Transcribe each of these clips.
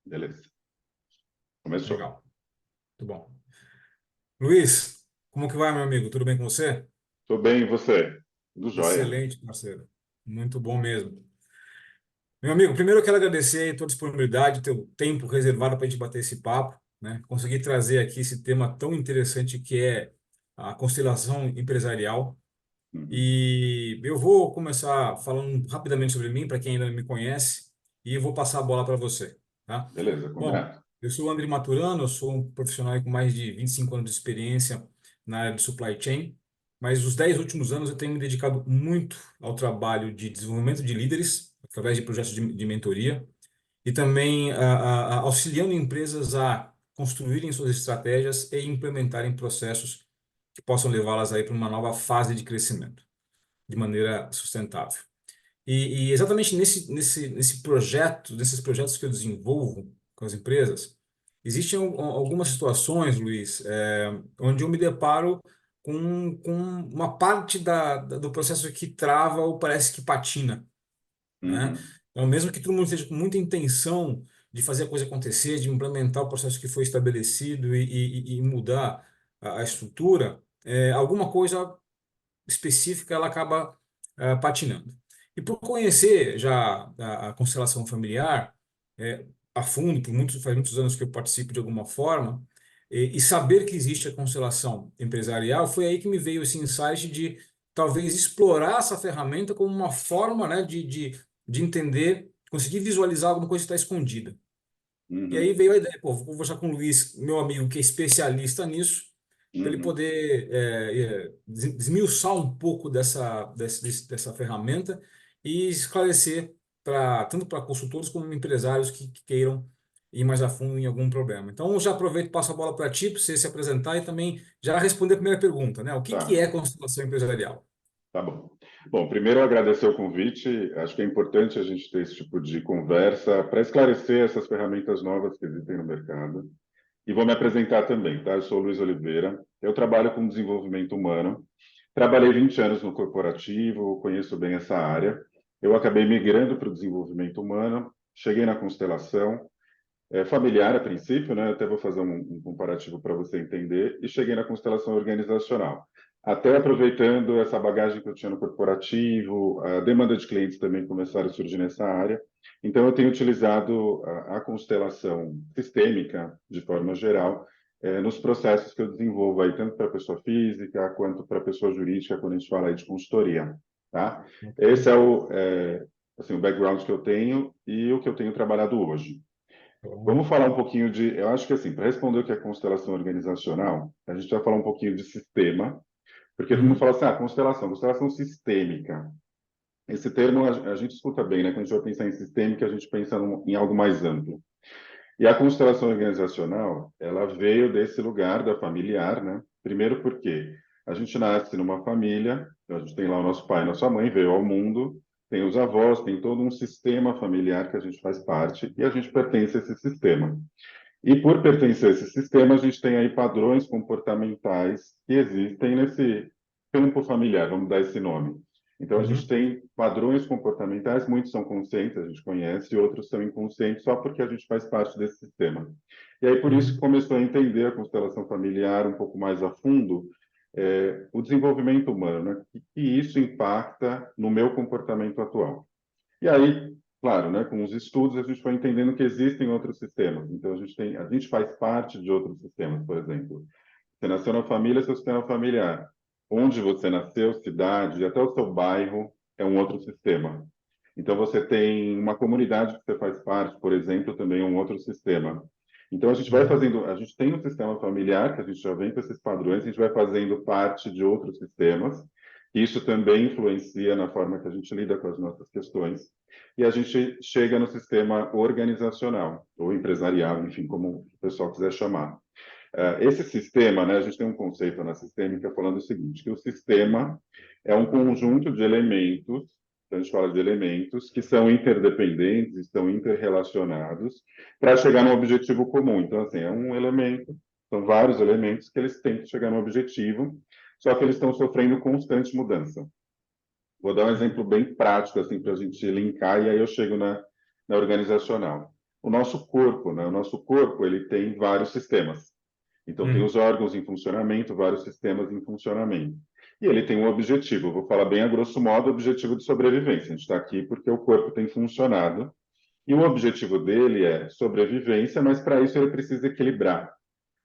Beleza. Começou. Legal, muito bom. Luiz, como que vai, meu amigo? Tudo bem com você? Tô bem, e você? Tudo jóia. Excelente, parceiro. Muito bom mesmo. Meu amigo, primeiro eu quero agradecer a tua disponibilidade, teu tempo reservado para a gente bater esse papo, né? Conseguir trazer aqui esse tema tão interessante que é a constelação empresarial. Uhum. E eu vou começar falando rapidamente sobre mim, para quem ainda não me conhece, e eu vou passar a bola para você, tá? Beleza, Bom, combinado. eu sou o André Maturano, eu sou um profissional com mais de 25 anos de experiência na área de supply chain, mas os 10 últimos anos eu tenho me dedicado muito ao trabalho de desenvolvimento de líderes, através de projetos de mentoria, e também auxiliando empresas a construírem suas estratégias e implementarem processos que possam levá-las aí para uma nova fase de crescimento, de maneira sustentável. E exatamente nesse projeto, nesses projetos que eu desenvolvo com as empresas, existem algumas situações, Luiz, onde eu me deparo com uma parte do processo que trava ou parece que patina, né? Uhum. Então, mesmo que todo mundo esteja com muita intenção de fazer a coisa acontecer, de implementar o processo que foi estabelecido e mudar a estrutura, alguma coisa específica ela acaba patinando. E por conhecer já a constelação familiar a fundo, faz muitos anos que eu participo de alguma forma, e saber que existe a constelação empresarial, foi aí que me veio esse insight de talvez explorar essa ferramenta como uma forma, né, de entender, conseguir visualizar alguma coisa que está escondida. E aí Uhum. veio a ideia, pô, vou conversar com o Luiz, meu amigo, que é especialista nisso, para ele Uhum. poder desmiuçar um pouco dessa ferramenta e esclarecer tanto para consultores como empresários que queiram ir mais a fundo em algum problema. Então, eu já aproveito e passo a bola para ti, para você se apresentar e também já responder a primeira pergunta, né? O que Tá, é constelação empresarial? tá bom. Bom, primeiro agradecer o convite. Acho que é importante a gente ter esse tipo de conversa para esclarecer essas ferramentas novas que existem no mercado. E vou me apresentar também, tá? Eu sou o Luiz Oliveira. Eu trabalho com desenvolvimento humano. Trabalhei 20 anos no corporativo, conheço bem essa área. Eu acabei migrando para o desenvolvimento humano, cheguei na constelação, familiar a princípio, né? Até vou fazer um comparativo para você entender, e cheguei na constelação organizacional. Até aproveitando essa bagagem que eu tinha no corporativo, a demanda de clientes também começaram a surgir nessa área. Então, eu tenho utilizado a constelação sistêmica, de forma geral, nos processos que eu desenvolvo aí, tanto para pessoa física quanto para pessoa jurídica, quando a gente fala aí de consultoria, tá? Esse é assim, o background que eu tenho e o que eu tenho trabalhado hoje. Então, Vamos falar um pouquinho de. Eu acho que, assim, para responder o que é constelação organizacional, a gente vai falar um pouquinho de sistema, porque todo mundo uhum, fala assim, constelação sistêmica. Esse termo a gente escuta bem, né? Quando a gente vai pensar em sistêmica, a gente pensa em algo mais amplo. E a constelação organizacional, ela veio desse lugar da familiar, né? Primeiro porque a gente nasce numa família, então a gente tem lá o nosso pai, nossa mãe, veio ao mundo, tem os avós, tem todo um sistema familiar que a gente faz parte e a gente pertence a esse sistema. E por pertencer a esse sistema, a gente tem aí padrões comportamentais que existem nesse campo familiar, vamos dar esse nome. Então, a gente uhum, tem padrões comportamentais, muitos são conscientes, a gente conhece, e outros são inconscientes, só porque a gente faz parte desse sistema. E aí, por isso, que uhum, começou a entender a constelação familiar um pouco mais a fundo, o desenvolvimento humano, né? Que isso impacta no meu comportamento atual. E aí, claro, né, com os estudos a gente foi entendendo que existem outros sistemas. Então a gente faz parte de outros sistemas, por exemplo. Você nasceu na família, seu sistema familiar. Onde você nasceu, cidade, até o seu bairro é um outro sistema. Então você tem uma comunidade que você faz parte, por exemplo, também é um outro sistema. Então a gente vai uhum, fazendo, a gente tem um sistema familiar que a gente já vem com esses padrões, a gente vai fazendo parte de outros sistemas. Isso também influencia na forma que a gente lida com as nossas questões. E a gente chega no sistema organizacional, ou empresarial, enfim, como o pessoal quiser chamar. Esse sistema, né, a gente tem um conceito na sistêmica falando o seguinte, que o sistema é um conjunto de elementos, então a gente fala de elementos, que são interdependentes, estão interrelacionados, para chegar num objetivo comum. Então, assim, é um elemento, são vários elementos que eles têm que chegar no objetivo, só que eles estão sofrendo constante mudança. Vou dar um exemplo uhum, bem prático assim para a gente linkar e aí eu chego na organizacional. o nosso corpo, né? O nosso corpo, ele tem vários sistemas. Então, tem os Uhum. órgãos em funcionamento, vários sistemas em funcionamento. E ele tem um objetivo, eu vou falar bem a grosso modo, o objetivo de sobrevivência. A gente está aqui porque o corpo tem funcionado. E o objetivo dele é sobrevivência, mas para isso ele precisa equilibrar.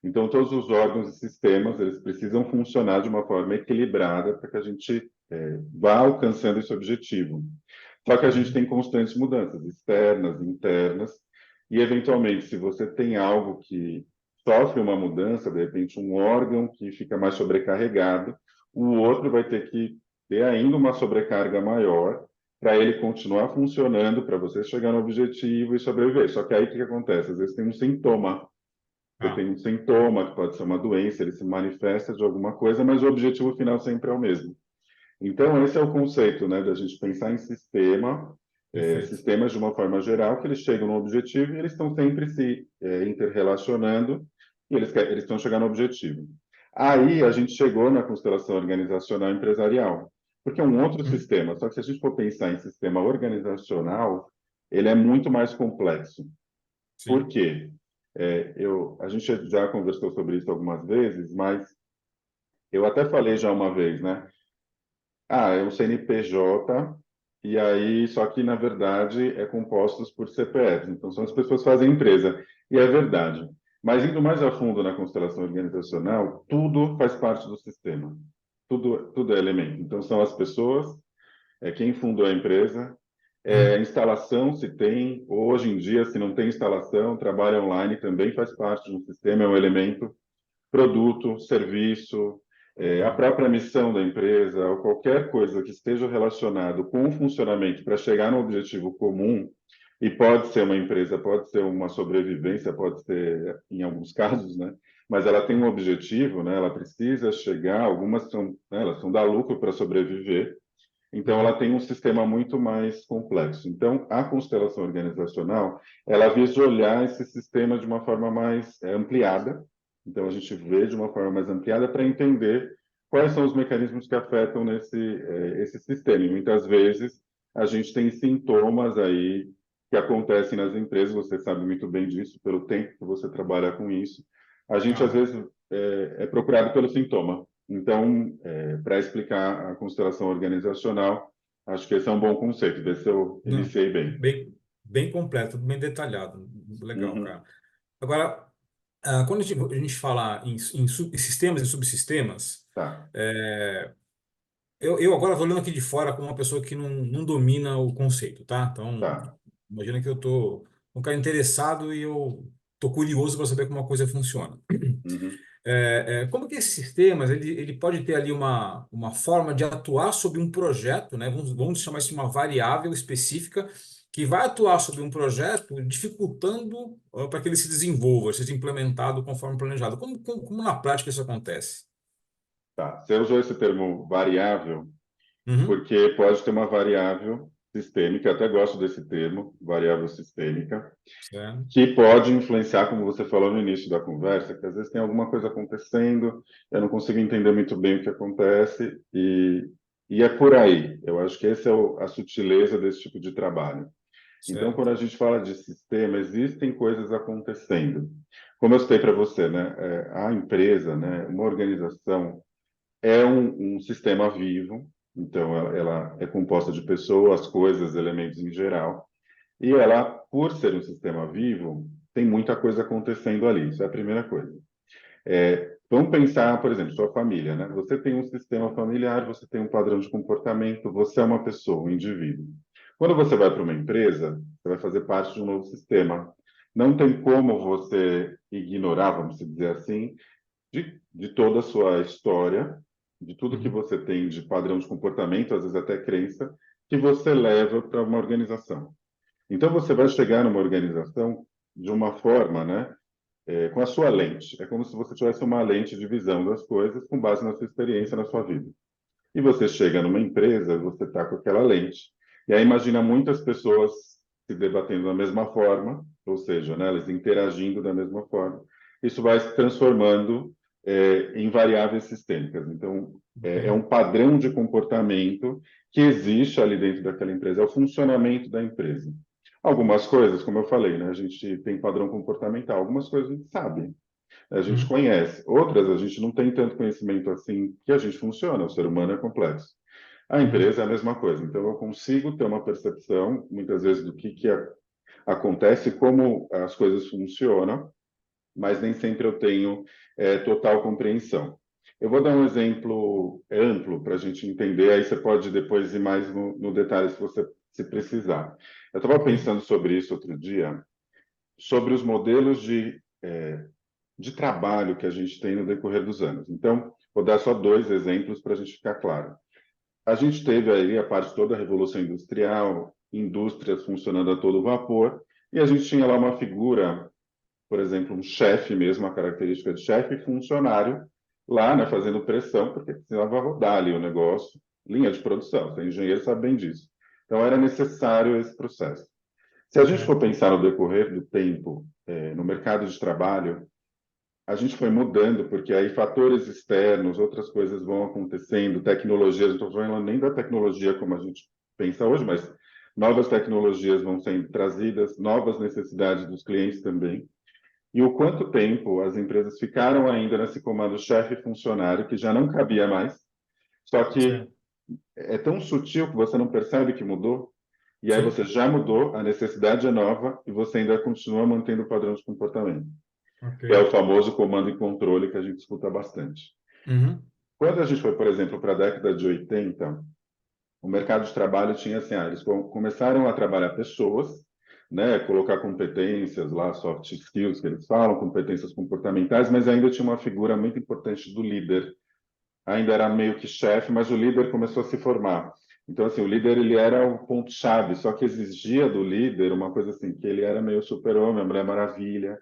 Então, todos os órgãos e sistemas, eles precisam funcionar de uma forma equilibrada para que a gente vá alcançando esse objetivo. Só que a gente Uhum. tem constantes mudanças externas, internas, e eventualmente, se você tem algo que sofre uma mudança, de repente um órgão que fica mais sobrecarregado, o outro vai ter que ter ainda uma sobrecarga maior para ele continuar funcionando, para você chegar no objetivo e sobreviver. Só que aí o que acontece? Às vezes tem um sintoma. Você Ah, tem um sintoma, que pode ser uma doença, ele se manifesta de alguma coisa, mas o objetivo final sempre é o mesmo. Então, esse é o conceito, né, da gente pensar em sistema, perfeito. sistemas de uma forma geral, que eles chegam no objetivo e eles estão sempre se interrelacionando e eles estão chegando ao objetivo. Aí a gente chegou na constelação organizacional empresarial, porque é um outro Uhum. sistema, só que se a gente for pensar em sistema organizacional, ele é muito mais complexo. Por Sim. quê? A gente já conversou sobre isso algumas vezes, mas eu até falei já uma vez, né? Ah, é um CNPJ, e aí, só que na verdade é compostos por CPFs, então são as pessoas que fazem empresa. E é verdade. Mas indo mais a fundo na constelação organizacional, tudo faz parte do sistema. Tudo é elemento. Então são as pessoas, quem fundou a empresa, Uhum. instalação, se tem, hoje em dia, se não tem instalação, trabalho online também faz parte de um sistema, é um elemento, produto, serviço, a Tá. própria missão da empresa, ou qualquer coisa que esteja relacionado com o funcionamento para chegar no objetivo comum, e pode ser uma empresa, pode ser uma sobrevivência, pode ser, em alguns casos, né? Mas ela tem um objetivo, né? Ela precisa chegar, algumas são, né? Elas são dar lucro para sobreviver, então, ela Uhum. tem um sistema muito mais complexo. Então, a constelação organizacional, ela visa olhar esse sistema de uma forma mais ampliada. Então, a gente vê de uma forma mais ampliada para entender quais são os mecanismos que afetam esse sistema. E muitas vezes, a gente tem sintomas aí que acontecem nas empresas, você sabe muito bem disso, pelo tempo que você trabalha com isso. A gente, às Ah, vezes, é procurado pelo sintoma. Então, para explicar a constelação organizacional, acho que esse é um bom conceito, ver se eu não, iniciei bem. bem, bem completo, bem detalhado. Legal, Uhum, cara. Agora, quando a gente fala em sistemas e subsistemas, tá, é, eu agora estou olhando aqui de fora como uma pessoa que não domina o conceito, tá? Então, tá. imagina que eu tô um cara interessado e eu tô curioso para saber como uma coisa funciona. Uhum, Como que esses sistemas, ele pode ter ali uma forma de atuar sobre um projeto, né? Vamos chamar isso de uma variável específica que vai atuar sobre um projeto, dificultando para que ele se desenvolva, seja implementado conforme planejado. Como na prática isso acontece? tá. Você usou esse termo variável, Uhum. porque pode ter uma variável sistêmica, eu até gosto desse termo, variável sistêmica, Certo. que pode influenciar, como você falou no início da conversa, que às vezes tem alguma coisa acontecendo, eu não consigo entender muito bem o que acontece, e é por aí. Eu acho que essa é a sutileza desse tipo de trabalho. Então, quando Certo. a gente fala de sistema, existem coisas acontecendo. Como eu citei para você, né, a empresa, né, uma organização, é um sistema vivo, então ela é composta de pessoas, coisas, elementos em geral, e ela, por ser um sistema vivo, tem muita coisa acontecendo ali. Isso é a primeira coisa. Vamos pensar, por exemplo, sua família, né? Você tem um sistema familiar, você tem um padrão de comportamento, você é uma pessoa, um indivíduo. Quando você vai para uma empresa, você vai fazer parte de um novo sistema. Não tem como você ignorar, vamos dizer assim, de toda a sua história, de tudo que Uhum. você tem de padrão de comportamento, às vezes até crença, que você leva para uma organização. Então, você vai chegar numa organização de uma forma, né? Com a sua lente. É como se você tivesse uma lente de visão das coisas com base na sua experiência, na sua vida. E você chega numa empresa, você está com aquela lente. E aí imagina muitas pessoas se debatendo da mesma forma, ou seja, né, elas interagindo da mesma forma. Isso vai se transformando em variáveis sistêmicas. Então, é um Ok. padrão de comportamento que existe ali dentro daquela empresa, é o funcionamento da empresa. Algumas coisas, como eu falei, né, a gente tem padrão comportamental, algumas coisas a gente sabe, a gente Uhum. conhece, outras a gente não tem tanto conhecimento assim que a gente funciona, o ser humano é complexo. A Uhum. empresa é a mesma coisa, então eu consigo ter uma percepção, muitas vezes, do que acontece, como as coisas funcionam, mas nem sempre eu tenho total compreensão. Eu vou dar um exemplo amplo para a gente entender, aí você pode depois ir mais no detalhe se você se precisar. Eu estava Ok. pensando sobre isso outro dia, sobre os modelos de trabalho que a gente tem no decorrer dos anos. Então, vou dar só dois exemplos para a gente ficar claro. A gente teve aí a parte toda da Revolução Industrial, indústrias funcionando a todo vapor, e a gente tinha lá uma figura, por exemplo, um chefe mesmo, a característica de chefe, funcionário, lá, né, fazendo pressão, porque precisava rodar ali o negócio, linha de produção, você é engenheiro, sabe bem disso. Então, era necessário esse processo. Se a gente for Certo. pensar no decorrer do tempo, no mercado de trabalho, a gente foi mudando, porque aí fatores externos, outras coisas vão acontecendo, tecnologias, não estou falando nem da tecnologia como a gente pensa hoje, mas novas tecnologias vão sendo trazidas, novas necessidades dos clientes também. E o quanto tempo as empresas ficaram ainda nesse comando chefe-funcionário, que já não cabia mais, só que Certo. é tão sutil que você não percebe que mudou, e aí Sim. você já mudou, a necessidade é nova, e você ainda continua mantendo o padrão de comportamento, Ok. que é o famoso comando e controle que a gente escuta bastante. Uhum. Quando a gente foi, por exemplo, para a década de 80, o mercado de trabalho tinha assim, eles começaram a trabalhar pessoas, né, colocar competências lá, soft skills que eles falam, competências comportamentais, mas ainda tinha uma figura muito importante do líder. Ainda era meio que chefe, mas o líder começou a se formar. Então, assim, o líder ele era o ponto-chave, só que exigia do líder uma coisa assim, que ele era meio super-homem, a Mulher Maravilha,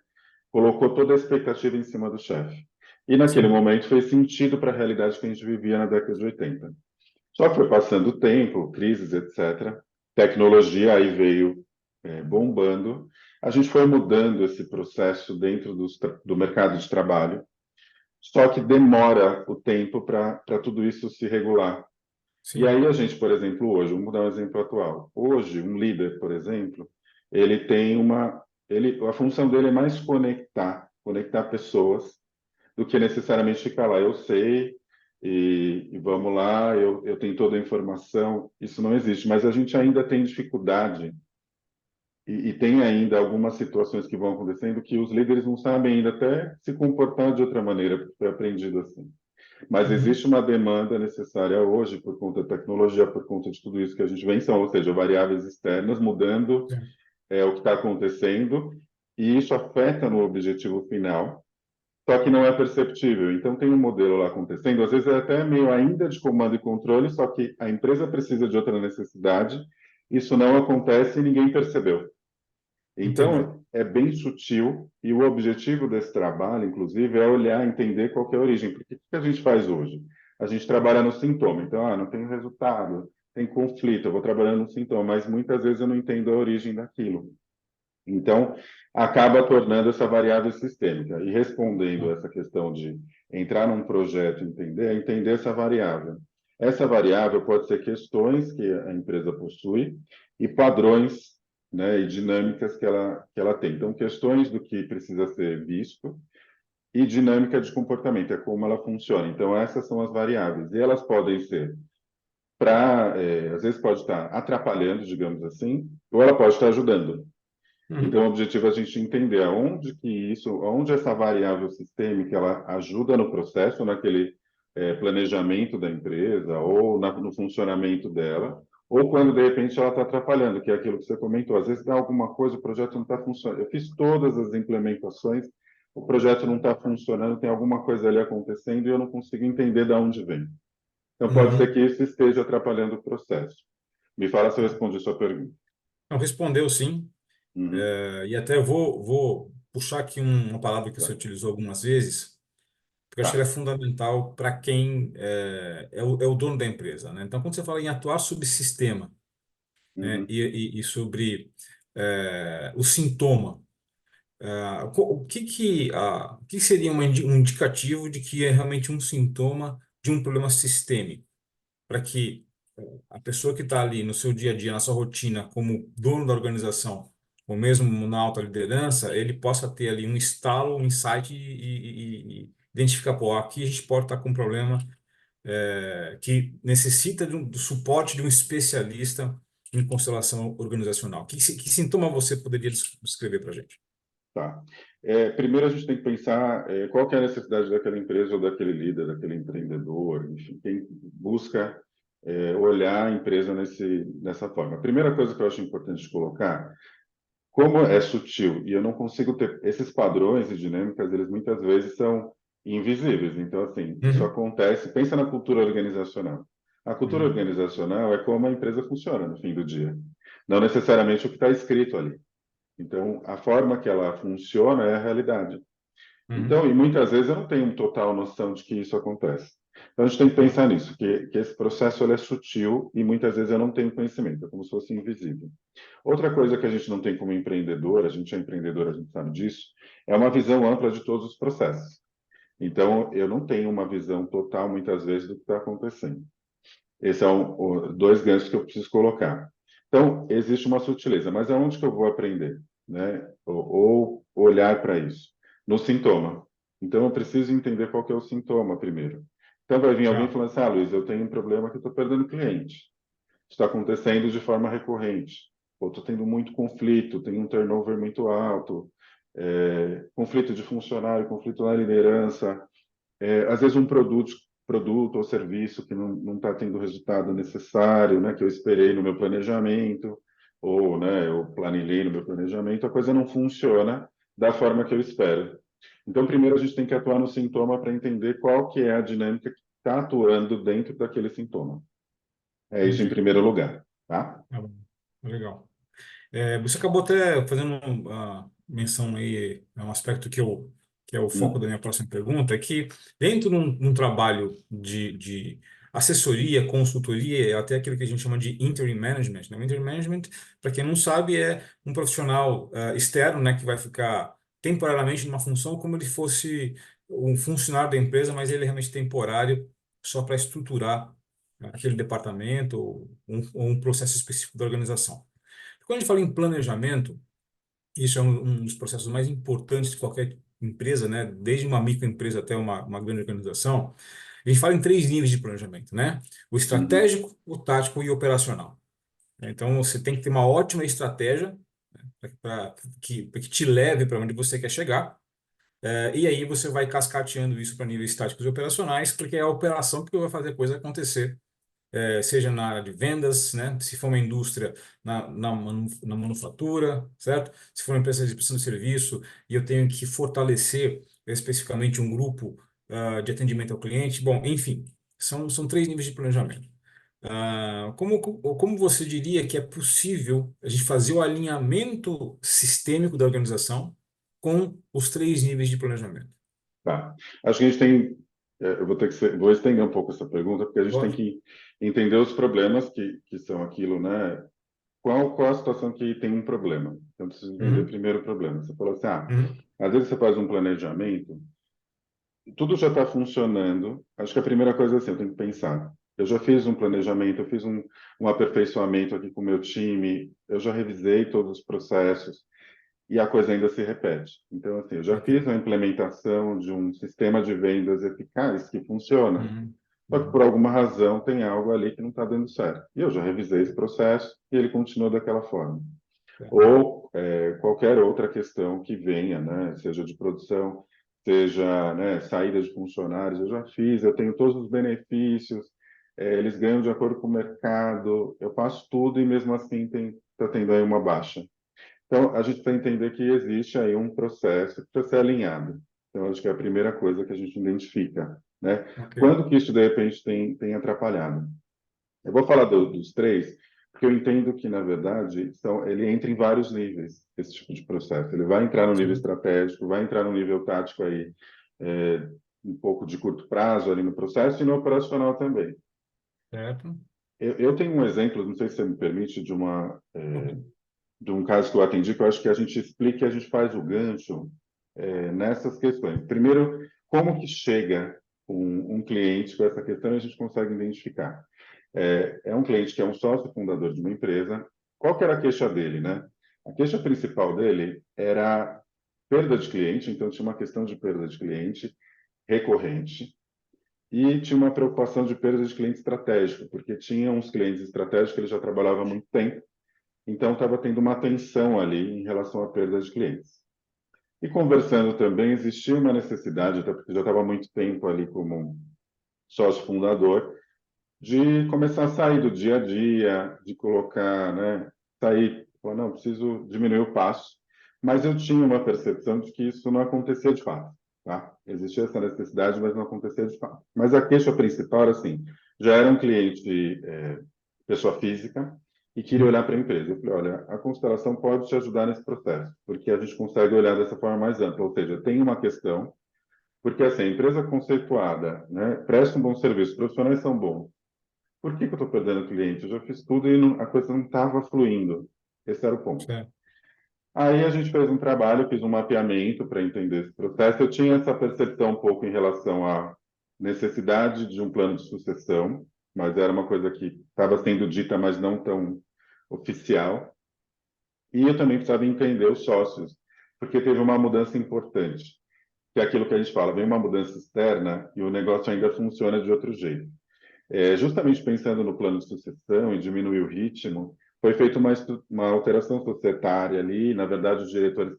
colocou toda a expectativa em cima do chefe. E naquele Sim. momento fez sentido para a realidade que a gente vivia na década de 80. Só que foi passando o tempo, crises, etc. Tecnologia aí veio bombando. A gente foi mudando esse processo dentro do mercado de trabalho. Só que demora o tempo para tudo isso se regular. E Sim. aí a gente, por exemplo, hoje, vamos dar um exemplo atual. Hoje, um líder, por exemplo, ele tem a função dele é mais conectar pessoas do que necessariamente ficar lá. Eu sei e vamos lá, eu tenho toda a informação. Isso não existe, mas a gente ainda tem dificuldade e tem ainda algumas situações que vão acontecendo que os líderes não sabem ainda até se comportar de outra maneira, porque foi aprendido assim. Mas Uhum. existe uma demanda necessária hoje por conta da tecnologia, por conta de tudo isso que a gente vem, são, ou seja, variáveis externas mudando Sim. o que está acontecendo, e isso afeta no objetivo final, só que não é perceptível. Então, tem um modelo lá acontecendo, às vezes é até meio ainda de comando e controle, só que a empresa precisa de outra necessidade, isso não acontece e ninguém percebeu. Entendi. Então, é bem sutil, e o objetivo desse trabalho, inclusive, é olhar, entender qual que é a origem. Porque o que a gente faz hoje? A gente trabalha no sintoma. Então, não tem resultado, tem conflito, eu vou trabalhando no sintoma, mas muitas vezes eu não entendo a origem daquilo. Então, acaba tornando essa variável sistêmica. E respondendo Ah, essa questão de entrar num projeto, entender essa variável. Essa variável pode ser questões que a empresa possui e padrões, né, e dinâmicas que ela tem. Então, questões do que precisa ser visto e dinâmica de comportamento, é como ela funciona. Então, essas são as variáveis. E elas podem ser às vezes pode estar atrapalhando, digamos assim, ou ela pode estar ajudando. uhum. Então, o objetivo é a gente entender aonde essa variável sistêmica ela ajuda no processo, naquele planejamento da empresa ou no funcionamento dela, ou quando de repente ela está atrapalhando, que é aquilo que você comentou. Às vezes dá alguma coisa, o projeto não está funcionando. Eu fiz todas as implementações, o projeto não está funcionando, tem alguma coisa ali acontecendo e eu não consigo entender de onde vem. Então, pode ser Uhum. que isso esteja atrapalhando o processo. Me fala se eu Tá. respondi a sua pergunta. Não, respondeu sim. Uhum. E até vou puxar aqui uma palavra que você Tá. utilizou algumas vezes, porque eu acho que ela Tá. é fundamental para quem é o dono da empresa, né? Então, quando você fala em atuar sob sistema, né, Uhum. e sobre o sintoma, o que seria um indicativo de que é realmente um sintoma de um problema sistêmico? Para que a pessoa que está ali no seu dia a dia, na sua rotina, como dono da organização, ou mesmo na alta liderança, ele possa ter ali um estalo, um insight e identificar, pô, aqui a gente pode estar com um problema que necessita do suporte de um especialista em constelação organizacional. Que sintoma você poderia descrever para a gente? Tá. Primeiro, a gente tem que pensar qual que é a necessidade daquela empresa ou daquele líder, daquele empreendedor, enfim, quem busca olhar a empresa nessa forma. A primeira coisa que eu acho importante colocar, como é sutil e eu não consigo ter esses padrões e dinâmicas, eles muitas vezes são invisíveis. Então, assim, isso Uhum, acontece. Pensa na cultura organizacional. A cultura uhum, organizacional é como a empresa funciona no fim do dia, não necessariamente o que está escrito ali. Então, a forma que ela funciona é a realidade. Então, uhum, e muitas vezes eu não tenho total noção de que isso acontece. Então, a gente tem que tá, pensar nisso, que esse processo ele é sutil e muitas vezes eu não tenho conhecimento, é como se fosse invisível. Outra coisa que a gente não tem como empreendedor, a gente é empreendedor, a gente sabe disso, é uma visão ampla de todos os processos. Então, eu não tenho uma visão total, muitas vezes, do que está acontecendo. Esses são dois ganchos que eu preciso colocar. Então, existe uma sutileza, mas aonde que eu vou aprender, né? Ou olhar para isso? No sintoma. Então, eu preciso entender qual que é o sintoma primeiro. Então, vai vir alguém tá, falando assim, Luiz, eu tenho um problema que eu estou perdendo cliente. Está acontecendo de forma recorrente. Estou tendo muito conflito, tenho um turnover muito alto, conflito de funcionário, conflito na liderança, às vezes um produto ou serviço que não está tendo o resultado necessário, né, que eu esperei no meu planejamento, ou né, eu planilhei no meu planejamento, a coisa não funciona da forma que eu espero. Então, primeiro a gente tem que atuar no sintoma para entender qual que é a dinâmica que está atuando dentro daquele sintoma. É isso em entendi. primeiro lugar, tá? Tá bom. Legal. Você acabou até fazendo uma menção aí, é um aspecto que é o foco da Hum, minha próxima pergunta, é que dentro de um trabalho de assessoria, consultoria, é até aquilo que a gente chama de interim management, né? O interim management, para quem não sabe, é um profissional externo, né, que vai ficar temporariamente numa função como ele fosse um funcionário da empresa, mas ele é realmente temporário, só para estruturar aquele departamento ou um processo específico da organização. Quando a gente fala em planejamento, isso é um dos processos mais importantes de qualquer empresa, né? Desde uma microempresa até uma grande organização. A gente fala em três níveis de planejamento, né? O uhum, estratégico, o tático e o operacional. Então, você tem que ter uma ótima estratégia para que te leve para onde você quer chegar. E aí você vai cascateando isso para níveis táticos e operacionais, porque é a operação que vai fazer a coisa acontecer seja na área de vendas, né? Se for uma indústria, na manufatura, certo? Se for uma empresa de prestação de serviço e eu tenho que fortalecer especificamente um grupo de atendimento ao cliente, bom, enfim, são três níveis de planejamento. Como você diria que é possível a gente fazer o alinhamento sistêmico da organização com os três níveis de planejamento? tá. Acho que a gente tem, eu vou ter que vou estender um pouco essa pergunta, porque a gente tem Lógico. que entender os problemas que são aquilo, né? Qual a situação que tem um problema? Então, preciso entender Uhum, primeiro o problema. Você falou assim, uhum, às vezes você faz um planejamento, tudo já está funcionando. Acho que a primeira coisa é assim, eu tenho que pensar. Eu já fiz um planejamento, eu fiz um aperfeiçoamento aqui com o meu time, eu já revisei todos os processos e a coisa ainda se repete. Então, assim, eu já ok. fiz a implementação de um sistema de vendas eficaz que funciona. Uhum, Só que por uhum, alguma razão tem algo ali que não está dando certo. E eu já revisei esse processo e ele continua daquela forma. tá. Ou qualquer outra questão que venha, né? Seja de produção, seja, né, saída de funcionários, eu já fiz, eu tenho todos os benefícios, eles ganham de acordo com o mercado, eu faço tudo e mesmo assim está tendo aí uma baixa. Então, a gente precisa entender que existe aí um processo que precisa ser alinhado. Então, acho que é a primeira coisa que a gente identifica, né? Ok. Quando que isso, de repente, tem atrapalhado? Eu vou falar dos três, porque eu entendo que, na verdade, ele entra em vários níveis, esse tipo de processo. Ele vai entrar no nível Sim. estratégico, vai entrar no nível tático aí, um pouco de curto prazo ali no processo e no operacional também. Certo. Eu tenho um exemplo, não sei se você me permite, de um caso que eu atendi, que eu acho que a gente explica e a gente faz o gancho nessas questões. Primeiro, como que chega um cliente com essa questão e a gente consegue identificar. É um cliente que é um sócio fundador de uma empresa. Qual que era a queixa dele, né? A queixa principal dele era perda de cliente, então tinha uma questão de perda de cliente recorrente e tinha uma preocupação de perda de cliente estratégico, porque tinha uns clientes estratégicos que ele já trabalhava há muito tempo, então estava tendo uma tensão ali em relação à perda de clientes. E conversando também, existia uma necessidade, até porque já estava há muito tempo ali como sócio fundador, de começar a sair do dia a dia, de colocar, né, sair, falar, não, preciso diminuir o passo. Mas eu tinha uma percepção de que isso não acontecia de fato, tá? Existia essa necessidade, mas não acontecia de fato. Mas a queixa principal era assim, já era um cliente, pessoa física, e queria olhar para a empresa. Eu falei, olha, a Constelação pode te ajudar nesse processo, porque a gente consegue olhar dessa forma mais ampla, ou seja, tem uma questão, porque assim, a empresa conceituada, né, presta um bom serviço, os profissionais são bons, por que que eu estou perdendo cliente? Eu já fiz tudo e a coisa não estava fluindo. Esse era o ponto. Certo. Aí a gente fez um trabalho, fiz um mapeamento para entender esse processo. Eu tinha essa percepção um pouco em relação à necessidade de um plano de sucessão, mas era uma coisa que estava sendo dita, mas não tão oficial. E eu também precisava entender os sócios, porque teve uma mudança importante, que é aquilo que a gente fala, vem uma mudança externa e o negócio ainda funciona de outro jeito. Justamente pensando no plano de sucessão e diminuir o ritmo, foi feita uma alteração societária ali. Na verdade, os diretores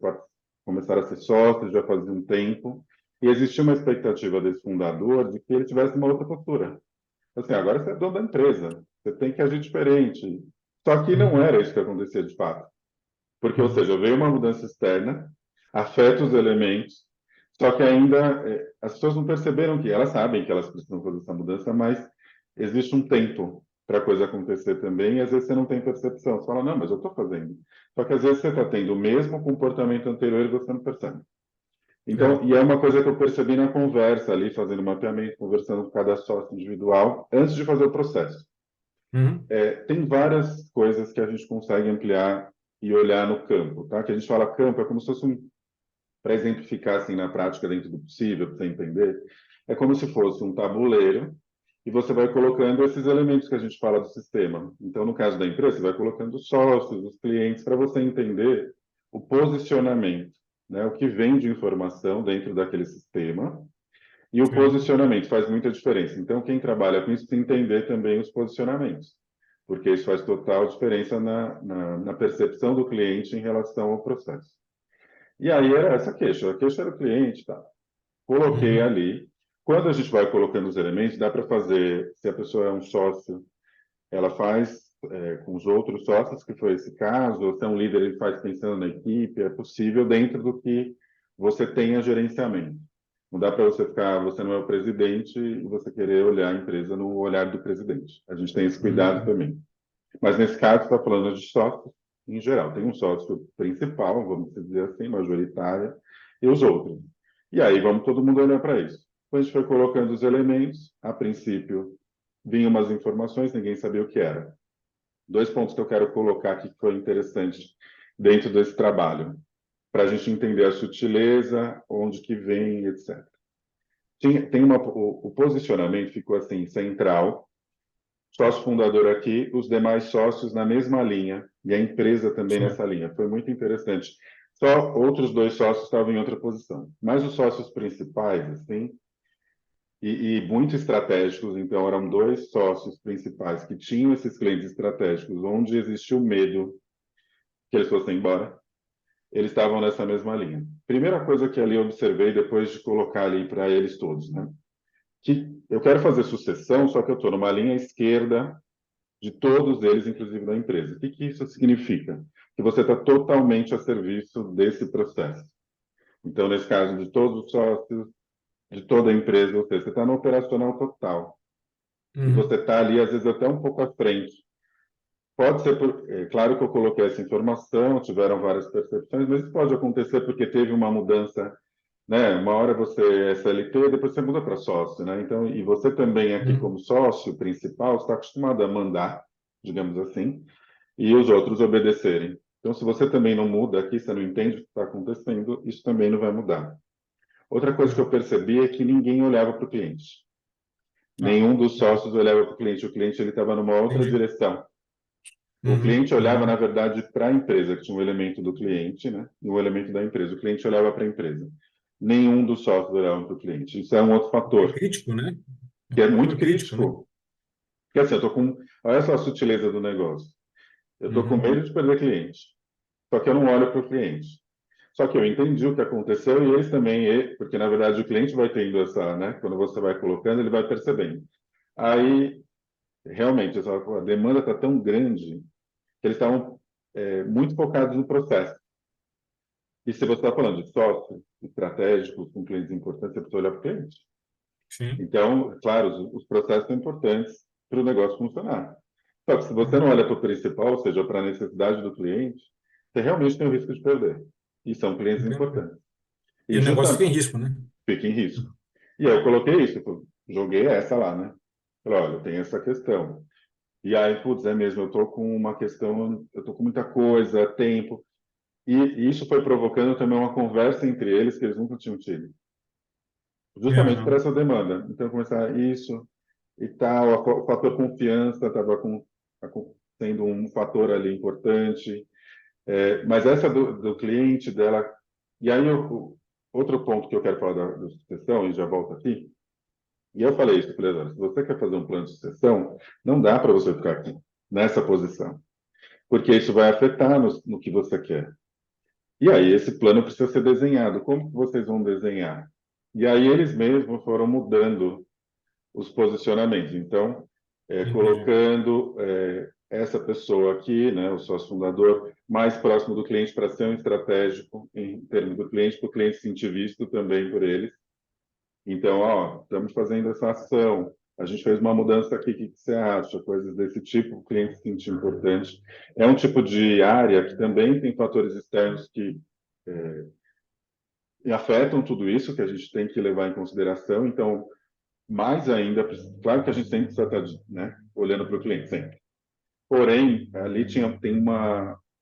começaram a ser sócios já fazia um tempo, e existia uma expectativa desse fundador de que ele tivesse uma outra postura. Assim, agora você é dono da empresa, você tem que agir diferente. Só que não Uhum. era isso que acontecia de fato. Porque, ou Uhum. seja, veio uma mudança externa, afeta os elementos, só que ainda as pessoas não perceberam que elas sabem que elas precisam fazer essa mudança, mas existe um tempo para a coisa acontecer também, e às vezes você não tem percepção. Você fala, não, mas eu estou fazendo. Só que às vezes você está tendo o mesmo comportamento anterior e você não percebe. Então, É. e é uma coisa que eu percebi na conversa ali, fazendo mapeamento, conversando com cada sócio individual, antes de fazer o processo. Uhum. Tem várias coisas que a gente consegue ampliar e olhar no campo, tá? Que a gente fala campo é como se fosse para exemplificar assim na prática dentro do possível, para você entender, é como se fosse um tabuleiro e você vai colocando esses elementos que a gente fala do sistema. Então, no caso da empresa, você vai colocando os sócios, os clientes, para você entender o posicionamento, né? O que vem de informação dentro daquele sistema e o Certo. posicionamento faz muita diferença. Então, quem trabalha com isso precisa entender também os posicionamentos, porque isso faz total diferença na percepção do cliente em relação ao processo. E aí era essa queixa, a queixa era o cliente, tá? Coloquei Uhum. ali. Quando a gente vai colocando os elementos, dá para fazer, se a pessoa é um sócio, ela faz com os outros sócios, que foi esse caso, ou se é um líder, ele faz pensando na equipe, é possível dentro do que você tenha gerenciamento. Não dá para você ficar, você não é o presidente e você querer olhar a empresa no olhar do presidente. A gente tem esse cuidado Uhum. também. Mas nesse caso, está falando de sócios em geral. Tem um sócio principal, vamos dizer assim, majoritário, e os outros. E aí vamos todo mundo olhar para isso. Depois a gente foi colocando os elementos. A princípio, vinham umas informações, ninguém sabia o que era. Dois pontos que eu quero colocar aqui que foi interessante dentro desse trabalho, para a gente entender a sutileza, onde que vem, etc. O posicionamento ficou assim, central, sócio fundador aqui, os demais sócios na mesma linha, e a empresa também Certo. nessa linha. Foi muito interessante. Só outros dois sócios estavam em outra posição. Mas os sócios principais, assim, e muito estratégicos, então eram dois sócios principais que tinham esses clientes estratégicos, onde existiu o medo que eles fossem embora, eles estavam nessa mesma linha. Primeira coisa que ali eu observei, depois de colocar ali para eles todos, né? Que eu quero fazer sucessão, só que eu estou numa linha esquerda de todos eles, inclusive da empresa. O que que isso significa? Que você está totalmente a serviço desse processo. Então, nesse caso, de todos os sócios, de toda a empresa, ou seja, você está no operacional total. E você Uhum. está ali, às vezes, até um pouco à frente. Pode ser, claro que eu coloquei essa informação, tiveram várias percepções, mas isso pode acontecer porque teve uma mudança, né? Uma hora você é CLT, depois você muda para sócio, né? Então, e você também aqui Uhum. como sócio principal está acostumado a mandar, digamos assim, e os outros obedecerem. Então, se você também não muda aqui, você não entende o que está acontecendo, isso também não vai mudar. Outra coisa que É. eu percebi é que ninguém olhava para o cliente. Ah, Nenhum dos legal. sócios olhava para o cliente ele estava numa outra Entendi. direção. O Uhum, cliente olhava, na uhum. verdade, para a empresa, que tinha um elemento do cliente, né? E um elemento da empresa. O cliente olhava para a empresa. Nenhum dos sócios olhava para o cliente. Isso é um outro É fator, crítico, né? É que um é muito fator crítico, né? crítico. Porque assim, eu tô com. Olha só a sutileza do negócio. Eu estou com Uhum. medo de perder cliente. Só que eu não olho para o cliente. Só que eu entendi o que aconteceu e eles também, porque na verdade o cliente vai tendo essa, né? Quando você vai colocando, ele vai percebendo. Aí, realmente, a demanda está tão grande que eles estavam muito focados no processo. E se você está falando de sócio, estratégico, com clientes importantes, você precisa olhar para o cliente. Sim. Então, claro, os processos são importantes para o negócio funcionar. Só que se você não Uhum. olha para o principal, ou seja, para a necessidade do cliente, você realmente tem o risco de perder. E são clientes Entendo. importantes. E E o negócio fica em justamente risco, né? fica em risco. E aí eu coloquei isso, eu joguei essa lá, né? Falei, olha, tem essa questão. E aí, putz, é mesmo, eu estou com uma questão, eu estou com muita coisa, tempo. E isso foi provocando também uma conversa entre eles que eles nunca tinham tido. Justamente por Aham. essa demanda. Então, começar isso e tal, o fator confiança estava sendo um fator ali importante. Mas essa do cliente dela. E aí, outro ponto que eu quero falar da sucessão, e já volto aqui, e eu falei isso para eles, se você quer fazer um plano de sucessão, não dá para você ficar aqui, nessa posição, porque isso vai afetar no que você quer. E aí, esse plano precisa ser desenhado. Como que vocês vão desenhar? E aí, eles mesmos foram mudando os posicionamentos. Então, Entendi. colocando essa pessoa aqui, né, o sócio fundador, mais próximo do cliente para ser um estratégico em termos do cliente, para o cliente se sentir visto também por eles. Então, ó, estamos fazendo essa ação, a gente fez uma mudança aqui, o que você acha? Coisas desse tipo, o cliente se sentir importante. É um tipo de área que também tem fatores externos que afetam tudo isso, que a gente tem que levar em consideração. Então, mais ainda, claro que a gente sempre precisa estar, né, olhando para o cliente, sempre. Porém, ali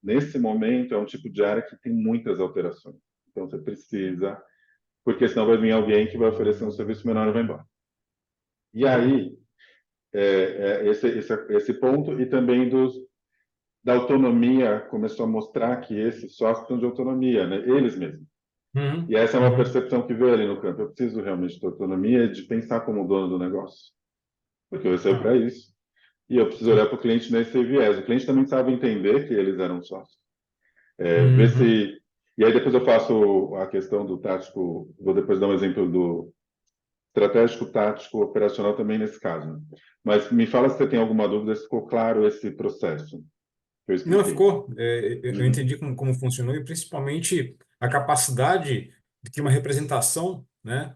nesse momento, é um tipo de área que tem muitas alterações. Então, você precisa, porque senão vai vir alguém que vai oferecer um serviço menor e vai embora. E Uhum. aí, esse ponto, e também da autonomia, começou a mostrar que esses sócios estão de autonomia, né? Eles mesmos. Uhum. E essa é uma Uhum. percepção que veio ali no campo. Eu preciso realmente de autonomia de pensar como dono do negócio, porque eu recebo Ah, para isso. E eu preciso olhar sim. para o cliente nesse viés. O cliente também sabe entender que eles eram sócios. Ver Uhum. se. E aí depois eu faço a questão do tático, vou depois dar um exemplo do estratégico, tático, operacional também nesse caso. Mas me fala se você tem alguma dúvida, se ficou claro esse processo que eu Não, expliquei. ficou. Eu Uhum. entendi como funcionou e principalmente a capacidade de que uma representação, né,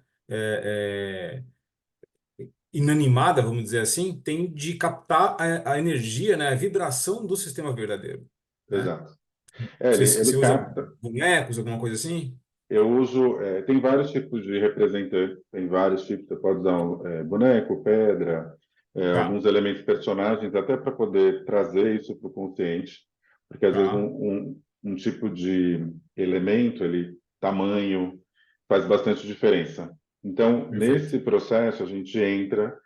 inanimada, vamos dizer assim, tem de captar a energia, né, a vibração do sistema verdadeiro, né? Exato. Não sei se Ele você usa capta. bonecos, alguma coisa assim. Eu uso, tem vários tipos de representantes, tem vários tipos, você pode usar boneco, pedra, Tá, alguns elementos personagens, até para poder trazer isso para o consciente, porque às vezes tá, um tipo de elemento, ele, tamanho, faz bastante diferença. Então, perfeito. nesse processo, a gente entra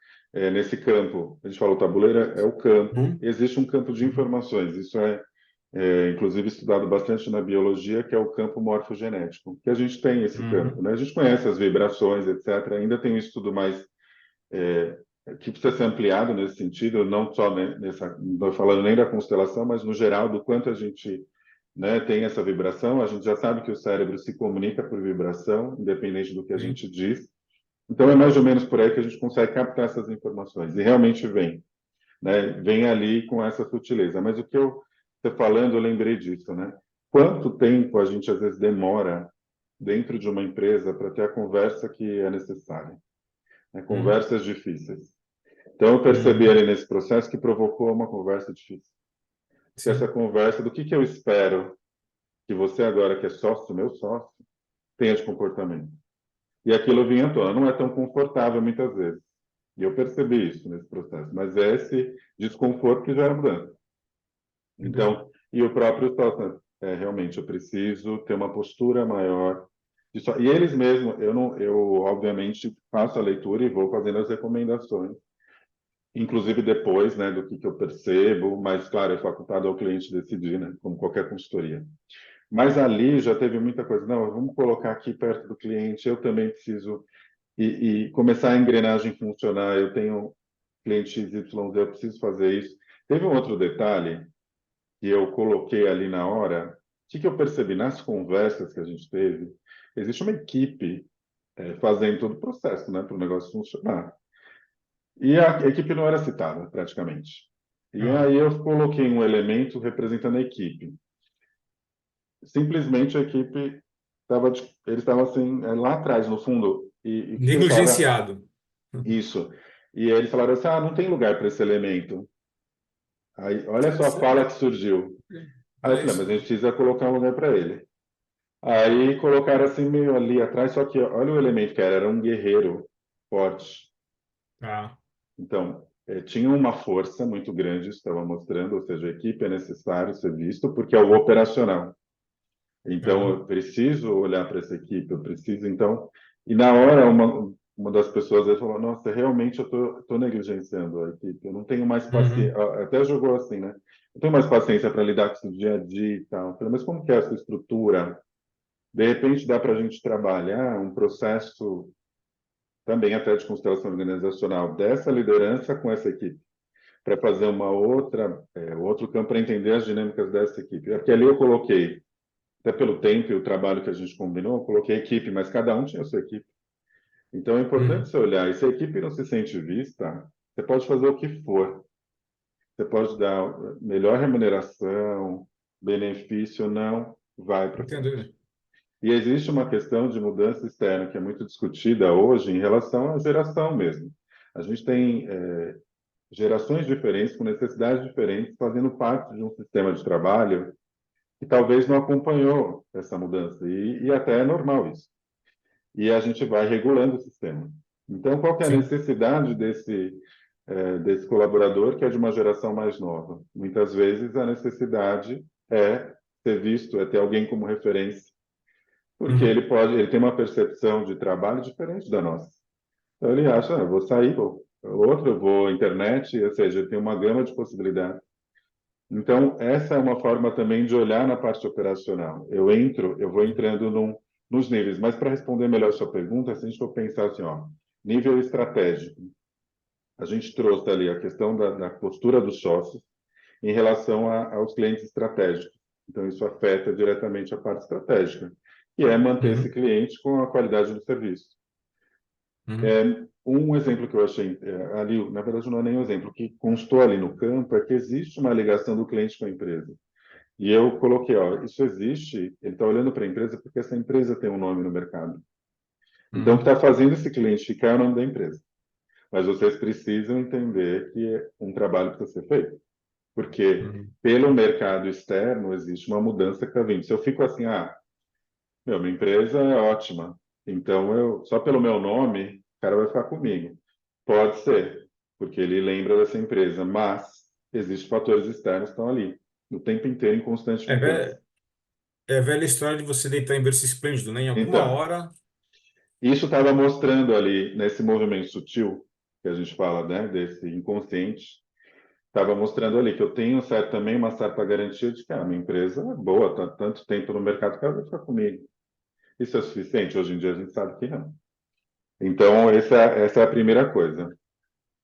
nesse campo, a gente fala o tabuleiro é o campo, Uhum, existe um campo de uhum, informações, isso inclusive estudado bastante na biologia, que é o campo morfogenético, que a gente tem esse campo, uhum, né? A gente conhece as vibrações, etc. Ainda tem um estudo mais que precisa ser ampliado nesse sentido, não só não estou falando nem da constelação, mas no geral do quanto a gente, né, tem essa vibração. A gente já sabe que o cérebro se comunica por vibração, independente do que a sim, gente diz. Então é mais ou menos por aí que a gente consegue captar essas informações e realmente vem, né? Vem ali com essa sutileza. Mas o que você falando, eu lembrei disso, né? Quanto tempo a gente às vezes demora dentro de uma empresa para ter a conversa que é necessária, né? uhum, Conversas difíceis. Então eu percebi uhum, ali nesse processo que provocou uma conversa difícil. Que essa sim, conversa do que eu espero que você agora que é sócio, meu sócio, tenha de comportamento. E aquilo vinha à tona. Não é tão confortável muitas vezes. E eu percebi isso nesse processo. Mas é esse desconforto que gera mudança. entendi. Então, e o próprio sócio, realmente, eu preciso ter uma postura maior. E eles mesmos, eu não, eu obviamente faço a leitura e vou fazendo as recomendações. inclusive depois, né, do que eu percebo, mas, claro, é facultado ao cliente decidir, né, como qualquer consultoria. Mas ali já teve muita coisa. Não, vamos colocar aqui perto do cliente, eu também preciso, e começar a engrenagem funcionar. Eu tenho cliente XYZ, eu preciso fazer isso. Teve um outro detalhe que eu coloquei ali na hora, que eu percebi nas conversas que a gente teve, existe uma equipe fazendo todo o processo, né, para o negócio funcionar. E a equipe não era citada, praticamente. E Ah, aí eu coloquei um elemento representando a equipe. Simplesmente a equipe estava, eles estavam assim, lá atrás, no fundo. E o que eles falaram? negligenciado. Isso. E eles falaram assim, não tem lugar para esse elemento. Aí, olha só a Interessante. fala que surgiu. Aí eu Olha falei, mas isso. a gente precisa colocar um lugar para ele. Aí colocaram assim meio ali atrás, só que olha o elemento que era um guerreiro forte. Ah, Então, tinha uma força muito grande, isso estava mostrando, ou seja, a equipe é necessário ser visto, porque é o operacional. Então, aham, eu preciso olhar para essa equipe, eu preciso, então... E na hora, uma das pessoas aí falou, nossa, realmente eu tô negligenciando a equipe, eu não tenho mais paciência, uhum, até jogou assim, né? Eu tenho mais paciência para lidar com isso no dia a dia e tal. Eu falei, mas como que é essa estrutura? De repente, dá para a gente trabalhar um processo também até de constelação organizacional dessa liderança com essa equipe, para fazer uma outra, outro campo para entender as dinâmicas dessa equipe. Porque ali eu coloquei, até pelo tempo e o trabalho que a gente combinou, eu coloquei equipe, mas cada um tinha a sua equipe. Então é importante uhum. você olhar, e se a equipe não se sente vista, você pode fazer o que for. Você pode dar melhor remuneração, benefício, não vai para Não tenho frente. dúvida. E existe uma questão de mudança externa que é muito discutida hoje em relação à geração mesmo. A gente tem gerações diferentes, com necessidades diferentes, fazendo parte de um sistema de trabalho que talvez não acompanhou essa mudança. E até é normal isso. E a gente vai regulando o sistema. Então, qual que é a Sim. necessidade desse colaborador que é de uma geração mais nova? Muitas vezes a necessidade é ser visto, é ter alguém como referência, porque Uhum. ele tem uma percepção de trabalho diferente da nossa. Então ele acha, eu vou sair, outro, eu vou à internet, ou seja, ele tem uma gama de possibilidades. Então, essa é uma forma também de olhar na parte operacional. Eu vou entrando nos níveis. Mas para responder melhor a sua pergunta, se a gente for pensar assim, nível estratégico, a gente trouxe ali a questão da postura dos sócios em relação aos clientes estratégicos. Então, isso afeta diretamente a parte estratégica, que é manter esse Uhum. cliente com a qualidade do serviço. Uhum. Um exemplo que eu achei ali, na verdade não é nem um exemplo, o que constou ali no campo é que existe uma ligação do cliente com a empresa. E eu coloquei, isso existe, ele está olhando para a empresa porque essa empresa tem um nome no mercado. Então, o que Uhum. está fazendo esse cliente ficar é o nome da empresa. Mas vocês precisam entender que um trabalho precisa ser feito. Porque Uhum. pelo mercado externo existe uma mudança que está vindo. Se eu fico assim, minha empresa é ótima, então só pelo meu nome, o cara vai ficar comigo. Pode ser, porque ele lembra dessa empresa, mas existem fatores externos que estão ali, o tempo inteiro em constante É, mudança. é a velha história de você deitar em berço esplêndido, né? Em alguma Então, hora. isso estava mostrando ali, nesse movimento sutil, que a gente fala, né, desse inconsciente, estava mostrando ali que eu tenho também uma certa garantia de que a minha empresa é boa, está tanto tempo no mercado que ela vai ficar comigo. Isso é suficiente? Hoje em dia a gente sabe que não. Então, essa é a primeira coisa.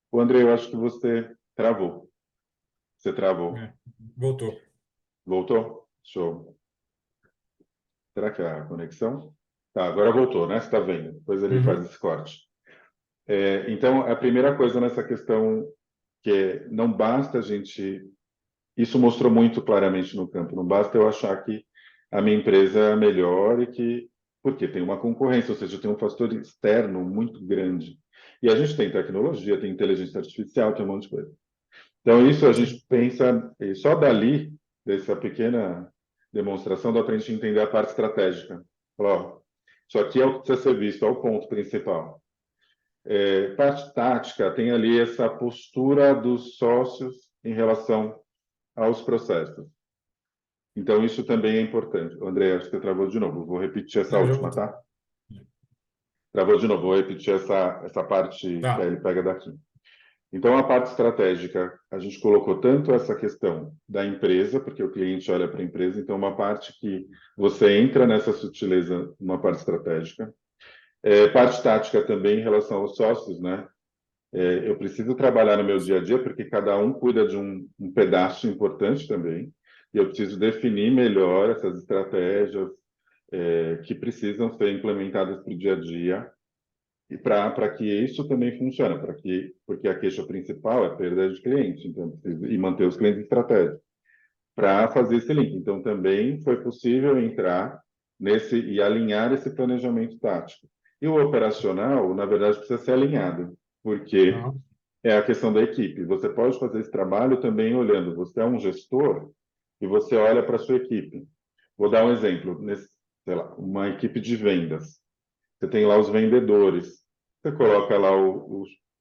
O André, eu acho que você travou. Você travou. É, voltou. Voltou? Show. Será que é a conexão? Tá, agora voltou, né? Você está vendo? Depois ele faz Uhum. esse corte. Então, a primeira coisa nessa questão não basta a gente... Isso mostrou muito claramente no campo. Não basta eu achar que a minha empresa é melhor porque tem uma concorrência, ou seja, tem um fator externo muito grande. E a gente tem tecnologia, tem inteligência artificial, tem um monte de coisa. Então, isso a Sim. gente pensa, e só dali, dessa pequena demonstração, dá para a gente entender a parte estratégica. Ó, isso aqui é o que precisa ser visto, é o ponto principal. Parte tática, tem ali essa postura dos sócios em relação aos processos. Então, isso também é importante. André, acho que você travou de novo. Vou repetir essa Não, já última, voltou. tá? Travou de novo. Vou repetir essa parte que aí Tá. ele pega daqui. Então, a parte estratégica, a gente colocou tanto essa questão da empresa, porque o cliente olha para a empresa, então uma parte que você entra nessa sutileza, uma parte estratégica. Parte tática também em relação aos sócios, né? Eu preciso trabalhar no meu dia a dia, porque cada um cuida de um pedaço importante também, e eu preciso definir melhor essas estratégias que precisam ser implementadas para o dia a dia, e para que isso também funcione, porque a queixa principal é perda de cliente, então eu preciso, e manter os clientes estratégicos, para fazer esse link. Então também foi possível entrar nesse e alinhar esse planejamento tático. E o operacional, na verdade, precisa ser alinhado, porque Aham. é a questão da equipe. Você pode fazer esse trabalho também olhando. Você é um gestor e você olha para a sua equipe. Vou dar um exemplo. Sei lá, uma equipe de vendas. Você tem lá os vendedores. Você coloca lá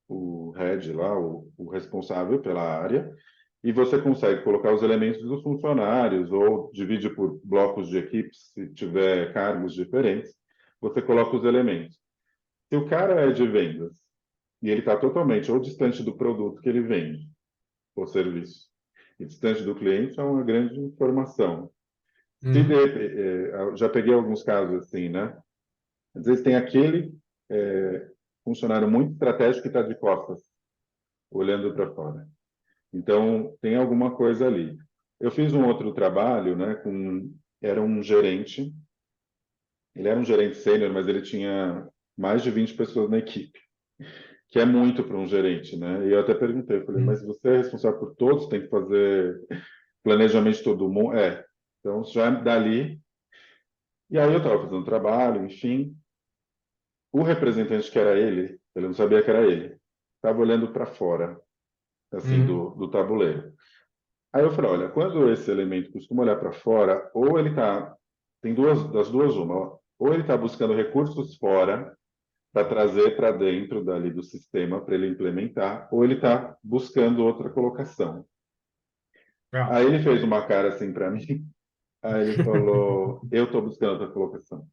o head, lá, o responsável pela área, e você consegue colocar os elementos dos funcionários, ou divide por blocos de equipes, se tiver cargos diferentes. Você coloca os elementos. Se o cara é de vendas e ele está totalmente ou distante do produto que ele vende, ou serviço, e distante do cliente, é uma grande informação. Se Uhum. já peguei alguns casos assim, né? Às vezes tem aquele funcionário muito estratégico que está de costas, olhando para fora. Então, tem alguma coisa ali. Eu fiz um outro trabalho, né, era um gerente, ele era um gerente sênior, mas ele tinha mais de 20 pessoas na equipe, que é muito para um gerente, né? E eu até perguntei, eu falei, mas Uhum. você é responsável por todos, tem que fazer planejamento de todo mundo? É. Então, já dali. E aí eu estava fazendo trabalho, enfim. O representante que era ele não sabia que era ele, estava olhando para fora, assim, Uhum. do tabuleiro. Aí eu falei, olha, quando esse elemento costuma olhar para fora, ou ele está, tem das duas uma, ou ele está buscando recursos fora para trazer para dentro dali do sistema para ele implementar, ou ele está buscando outra colocação. Ah. Aí ele fez uma cara assim para mim, aí ele falou, eu estou buscando outra colocação.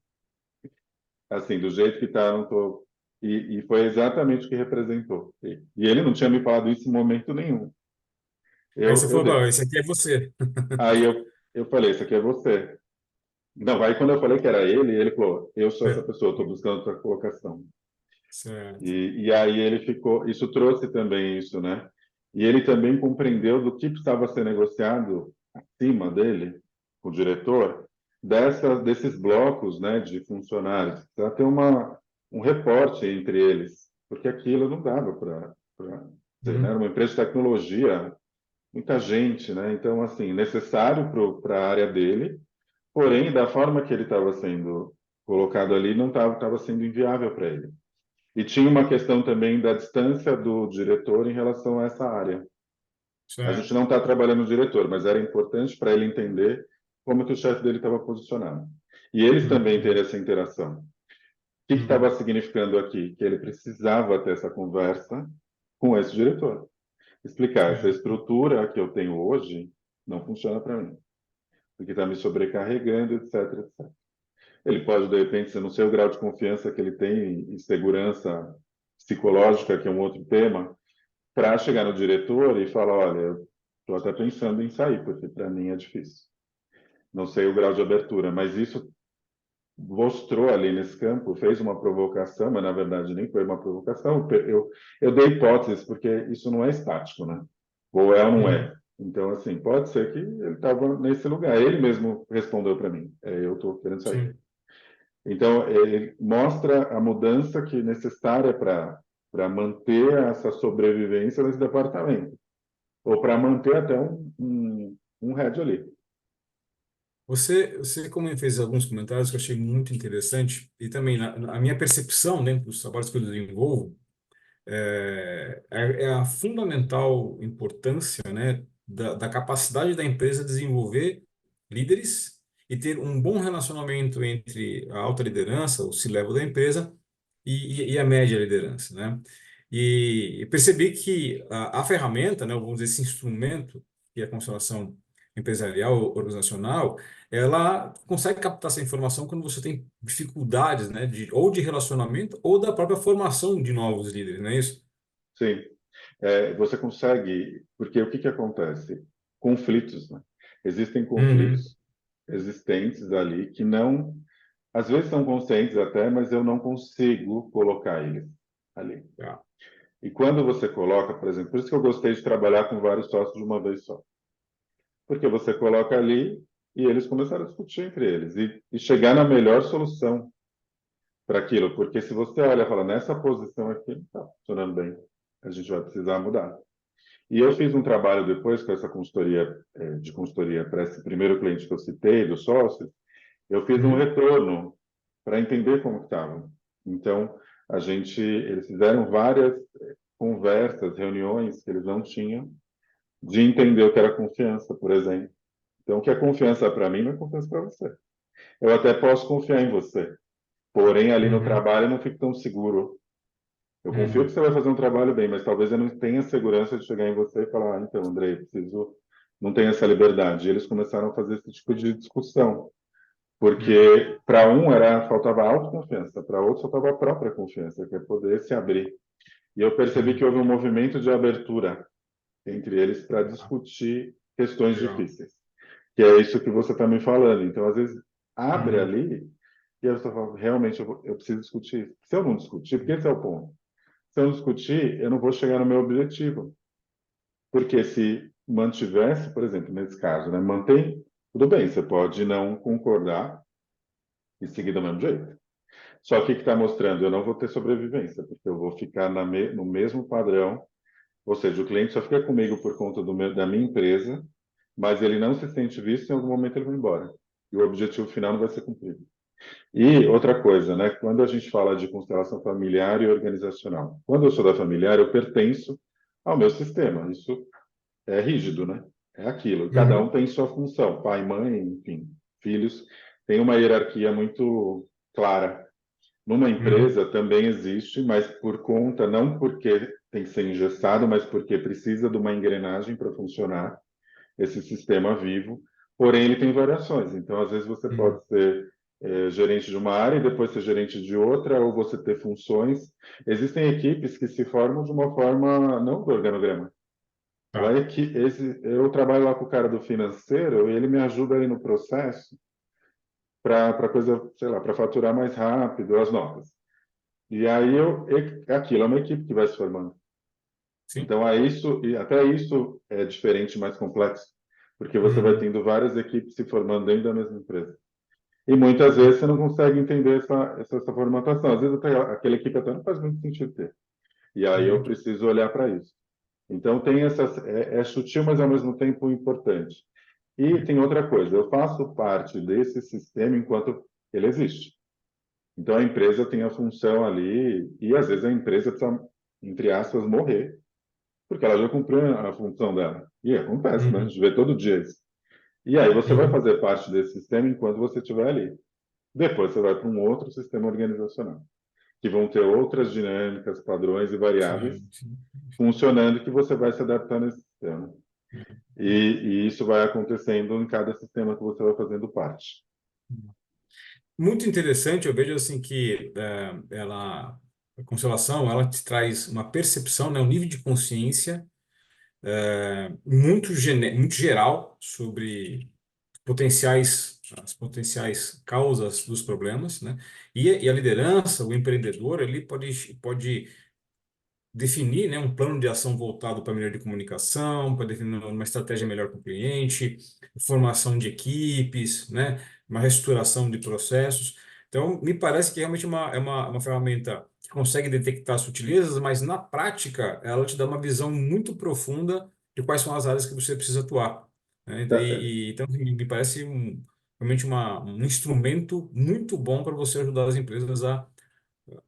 Assim, do jeito que está, não estou. E foi exatamente o que representou. E ele não tinha me falado isso em momento nenhum. Aí você Eu falou, não, dei. esse aqui é você. Aí eu falei, isso aqui é você. Não, aí quando eu falei que era ele falou, eu sou essa pessoa, estou buscando outra colocação. Certo. E aí ele ficou, isso trouxe também isso, né? E ele também compreendeu do que precisava ser negociado acima dele, o diretor, desses blocos, né, de funcionários. Precisa ter um reporte entre eles, porque aquilo não dava para ser, né? Era Uhum. uma empresa de tecnologia, muita gente, né? Então, assim, necessário para a área dele, porém, da forma que ele estava sendo colocado ali, não estava sendo inviável para ele. E tinha uma questão também da distância do diretor em relação a essa área. A gente Certo. não está trabalhando o diretor, mas era importante para ele entender como que o chefe dele estava posicionado. E eles também terem Uhum. essa interação. O que estava Uhum. significando aqui? Que ele precisava ter essa conversa com esse diretor. Explicar, essa Certo. estrutura que eu tenho hoje não funciona para mim, porque está me sobrecarregando, etc, etc. Ele pode, de repente, você não sei o grau de confiança que ele tem e segurança psicológica, que é um outro tema, para chegar no diretor e falar, olha, eu estou até pensando em sair, porque para mim é difícil. Não sei o grau de abertura, mas isso mostrou ali nesse campo, fez uma provocação, mas na verdade nem foi uma provocação. Eu dei hipóteses, porque isso não é estático, né? Ou é ou não Uhum. é. Então, assim, pode ser que ele estava nesse lugar. Ele mesmo respondeu para mim, eu estou querendo sair. Sim. Então, ele mostra a mudança que é necessária para manter essa sobrevivência nesse departamento, ou para manter até um head ali. Você como fez alguns comentários que eu achei muito interessante, e também a minha percepção dentro dos trabalhos que eu desenvolvo é a fundamental importância, né, da capacidade da empresa desenvolver líderes e ter um bom relacionamento entre a alta liderança, o C-level da empresa, e a média liderança, né? E percebi que a ferramenta, né, vamos dizer, esse instrumento, que é a constelação empresarial, organizacional, ela consegue captar essa informação quando você tem dificuldades, né, ou de relacionamento ou da própria formação de novos líderes, não é isso? Sim. Você consegue, porque o que que acontece? Conflitos, né? Existem Uhum. conflitos existentes ali que não, às vezes são conscientes até, mas eu não consigo colocar eles ali. Tá. E quando você coloca, por exemplo, por isso que eu gostei de trabalhar com vários sócios de uma vez só, porque você coloca ali e eles começaram a discutir entre eles e chegar na melhor solução para aquilo, porque se você olha e fala, nessa posição aqui não está funcionando bem, a gente vai precisar mudar. E eu fiz um trabalho depois com essa consultoria, de consultoria para esse primeiro cliente que eu citei, do sócio, eu fiz um Uhum. retorno para entender como estava. Então, eles fizeram várias conversas, reuniões que eles não tinham, de entender o que era confiança, por exemplo. Então, o que é confiança para mim não é confiança para você. Eu até posso confiar em você, porém, ali no Uhum. trabalho eu não fico tão seguro. Eu confio que Uhum. você vai fazer um trabalho bem, mas talvez eu não tenha segurança de chegar em você e falar, então, André, eu preciso, não tenho essa liberdade. E eles começaram a fazer esse tipo de discussão, Uhum. porque para um faltava autoconfiança, para outro faltava a própria confiança, que é poder se abrir. E eu percebi que Uhum. houve um movimento de abertura entre eles para Tá. discutir questões Legal. difíceis, que é isso que você está me falando. Então, às vezes, abre Uhum. ali e eu estou falando, realmente, eu preciso discutir isso. Se eu não discutir, porque esse é o ponto. Se eu não discutir, eu não vou chegar no meu objetivo. Porque se mantivesse, por exemplo, nesse caso, né, mantém, tudo bem, você pode não concordar e seguir do mesmo jeito. Só que o que está mostrando? Eu não vou ter sobrevivência, porque eu vou ficar no mesmo padrão, ou seja, o cliente só fica comigo por conta da minha empresa, mas ele não se sente visto, em algum momento ele vai embora. E o objetivo final não vai ser cumprido. E outra coisa, né? Quando a gente fala de constelação familiar e organizacional, quando eu sou da familiar, eu pertenço ao meu sistema. Isso é rígido, né? É aquilo. Cada um Uhum. tem sua função, pai, mãe, enfim, filhos. Tem uma hierarquia muito clara. Numa Uhum. empresa também existe, mas por conta, não porque tem que ser engessado, mas porque precisa de uma engrenagem para funcionar esse sistema vivo. Porém, ele tem variações. Então, às vezes, você Uhum. pode ser gerente de uma área e depois ser gerente de outra, ou você ter funções. Existem equipes que se formam de uma forma não do organograma. Tá. Eu trabalho lá com o cara do financeiro e ele me ajuda aí no processo para coisa, sei lá, para faturar mais rápido as notas. E aí aquilo é uma equipe que vai se formando. Sim. Então é isso e até isso é diferente, mais complexo, porque você vai Uhum. tendo várias equipes se formando dentro da mesma empresa. E muitas vezes E- você não consegue entender essa formatação. Às vezes aquela equipe até não faz muito sentido ter. E aí eu Uhum. preciso olhar para isso. Então tem essas, é sutil, mas ao mesmo tempo importante. E tem outra coisa, eu faço parte desse sistema enquanto ele existe. Então a empresa tem a função ali, e às vezes a empresa precisa, entre aspas, morrer, porque ela já cumpriu a função dela. E acontece, né? A Uhum. gente vê todo dia isso. E aí você vai Uhum. fazer parte desse sistema enquanto você estiver ali. Depois você vai para um outro sistema organizacional, que vão ter outras dinâmicas, padrões e variáveis Sim, sim. funcionando que você vai se adaptar nesse sistema. E isso vai acontecendo em cada sistema que você vai fazendo parte. Muito interessante, eu vejo assim que a constelação, ela te traz uma percepção, né, um nível de consciência muito geral sobre as potenciais causas dos problemas, né? E a liderança, o empreendedor, ele pode definir, né, um plano de ação voltado para a melhoria de comunicação, para definir uma estratégia melhor para o cliente, formação de equipes, né, uma reestruturação de processos. Então, me parece que realmente uma ferramenta que consegue detectar sutilezas, mas na prática ela te dá uma visão muito profunda de quais são as áreas que você precisa atuar, né? Então, assim, me parece realmente um instrumento muito bom para você ajudar as empresas a